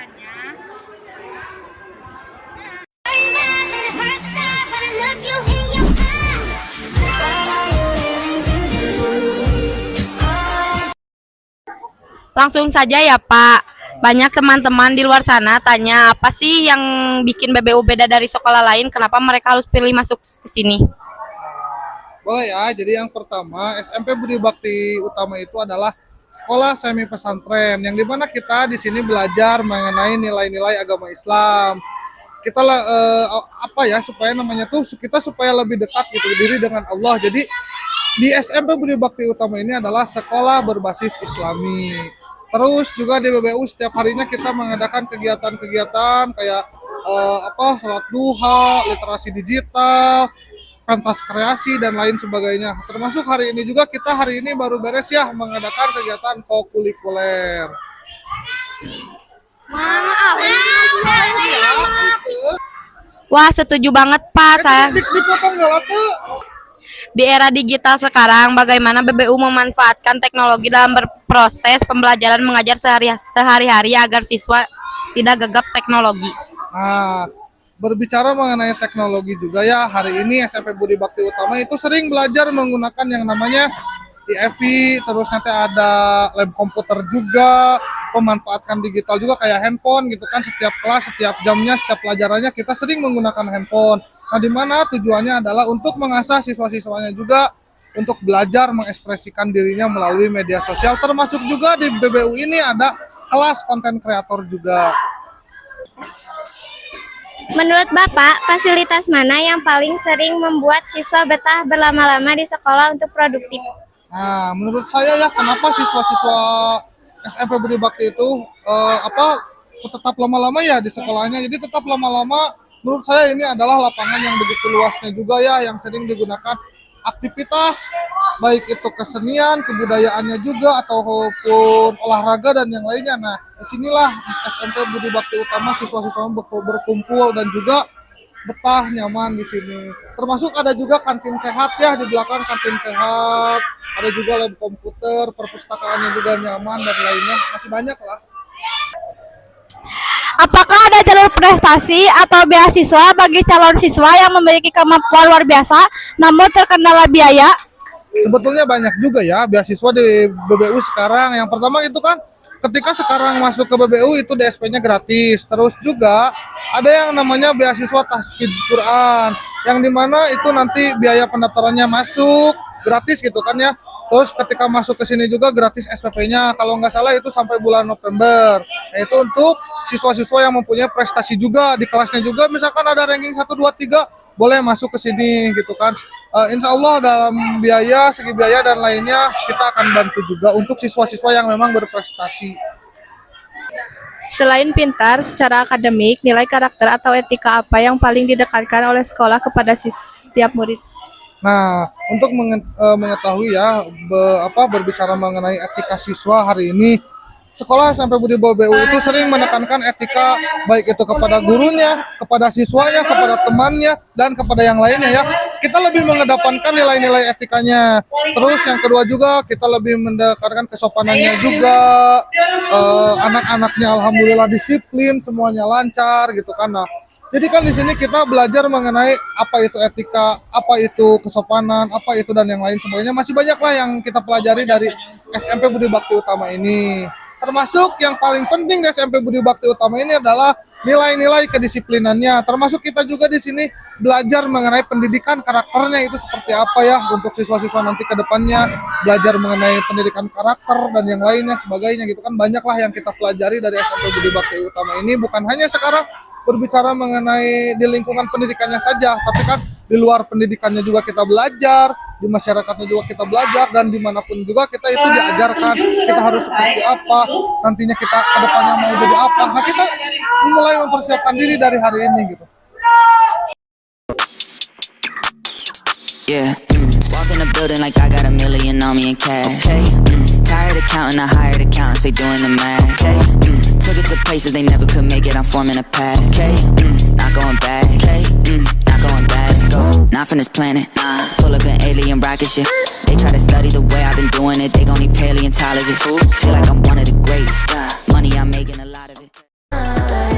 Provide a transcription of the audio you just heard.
depannya. Langsung saja ya Pak. Banyak teman-teman di luar sana tanya apa sih yang bikin BBU beda dari sekolah lain? Kenapa mereka harus pilih masuk ke sini? Boleh ya, jadi yang pertama SMP Budi Bakti Utama itu adalah sekolah semi pesantren yang dimana kita di sini belajar mengenai nilai-nilai agama Islam. Kita lah apa ya supaya namanya tuh kita supaya lebih dekat gitu diri dengan Allah. Jadi di SMP Budi Bakti Utama ini adalah sekolah berbasis Islami. Terus juga di BBU setiap harinya kita mengadakan kegiatan-kegiatan kayak sholat duha, literasi digital, pentas kreasi dan lain sebagainya. Termasuk hari ini juga kita hari ini baru beres ya mengadakan kegiatan kokulikuler. Wah, setuju banget Pak. Saya Dipotong nggak tuh? di era digital sekarang, bagaimana BBU memanfaatkan teknologi dalam berproses pembelajaran mengajar sehari-hari agar siswa tidak gagap teknologi. Nah, berbicara mengenai teknologi juga ya, hari ini SMP Budi Bakti Utama itu sering belajar menggunakan yang namanya IFI, terus nanti ada lab komputer juga, memanfaatkan digital juga kayak handphone gitu kan, setiap kelas, setiap jamnya, setiap pelajarannya kita sering menggunakan handphone. Nah, di mana tujuannya adalah untuk mengasah siswa-siswanya juga untuk belajar mengekspresikan dirinya melalui media sosial, termasuk juga di BBU ini ada kelas konten kreator juga. Menurut Bapak, fasilitas mana yang paling sering membuat siswa betah berlama-lama di sekolah untuk produktif? Nah, menurut saya ya, kenapa siswa-siswa SMP Budi Bakti itu tetap lama-lama ya di sekolahnya. Jadi tetap lama-lama, menurut saya ini adalah lapangan yang begitu luasnya juga ya, yang sering digunakan aktivitas, baik itu kesenian, kebudayaannya juga, ataupun olahraga dan yang lainnya. Nah, disinilah SMP Budi Bakti Utama siswa-siswa berkumpul dan juga betah nyaman di sini. Termasuk ada juga kantin sehat ya, di belakang kantin sehat. Ada juga lab komputer, perpustakaannya juga nyaman dan lainnya. Masih banyak lah. Apakah ada jalur prestasi atau beasiswa bagi calon siswa yang memiliki kemampuan luar biasa namun terkendala biaya? Sebetulnya banyak juga ya beasiswa di BBU sekarang. Yang pertama itu kan ketika sekarang masuk ke BBU itu DSP-nya gratis. Terus juga ada yang namanya beasiswa tahfidz Quran, yang dimana itu nanti biaya pendaftarannya masuk gratis gitu kan ya. Terus ketika masuk ke sini juga gratis SPP-nya, kalau nggak salah itu sampai bulan November. Nah, itu untuk siswa-siswa yang mempunyai prestasi juga di kelasnya juga, misalkan ada ranking 1, 2, 3, boleh masuk ke sini gitu kan. Insya Allah dalam segi biaya dan lainnya kita akan bantu juga untuk siswa-siswa yang memang berprestasi. Selain pintar secara akademik, nilai karakter atau etika apa yang paling didekatkan oleh sekolah kepada setiap murid? Nah, untuk mengetahui ya berbicara mengenai etika siswa hari ini, sekolah SMP Budi BBU itu sering menekankan etika baik itu kepada gurunya, kepada siswanya, kepada temannya, dan kepada yang lainnya ya. Kita lebih mengedepankan nilai-nilai etikanya. Terus yang kedua juga kita lebih mendekatkan kesopanannya juga. Anak-anaknya alhamdulillah disiplin, semuanya lancar gitu kan. Nah, jadi kan di sini kita belajar mengenai apa itu etika, apa itu kesopanan, apa itu dan yang lain sebagainya. Masih banyak lah yang kita pelajari dari SMP Budi Bakti Utama ini. Termasuk yang paling penting di SMP Budi Bakti Utama ini adalah nilai-nilai kedisiplinannya. Termasuk kita juga di sini belajar mengenai pendidikan karakternya itu seperti apa ya untuk siswa-siswa nanti ke depannya, belajar mengenai pendidikan karakter dan yang lainnya sebagainya gitu kan. Banyak lah yang kita pelajari dari SMP Budi Bakti Utama ini, bukan hanya sekarang berbicara mengenai di lingkungan pendidikannya saja, tapi kan di luar pendidikannya juga kita belajar, di masyarakatnya juga kita belajar, dan dimanapun juga kita itu diajarkan kita harus seperti apa, nantinya kita ke depannya mau jadi apa. Nah, kita mulai mempersiapkan diri dari hari ini gitu. Yeah, walk in the building like I got $1 million on me in cash. Okay, tired of counting, I hired accountants, they doing the math. Okay, took it to places they never could make it, I'm forming a path. Okay, not going back. Okay, not going back. Let's go, not from this planet. Nah, pull up an alien rocket ship. They try to study the way I've been doing it, they gon' need paleontologists. Feel like I'm one of the greats. Money I'm making a lot of it. night.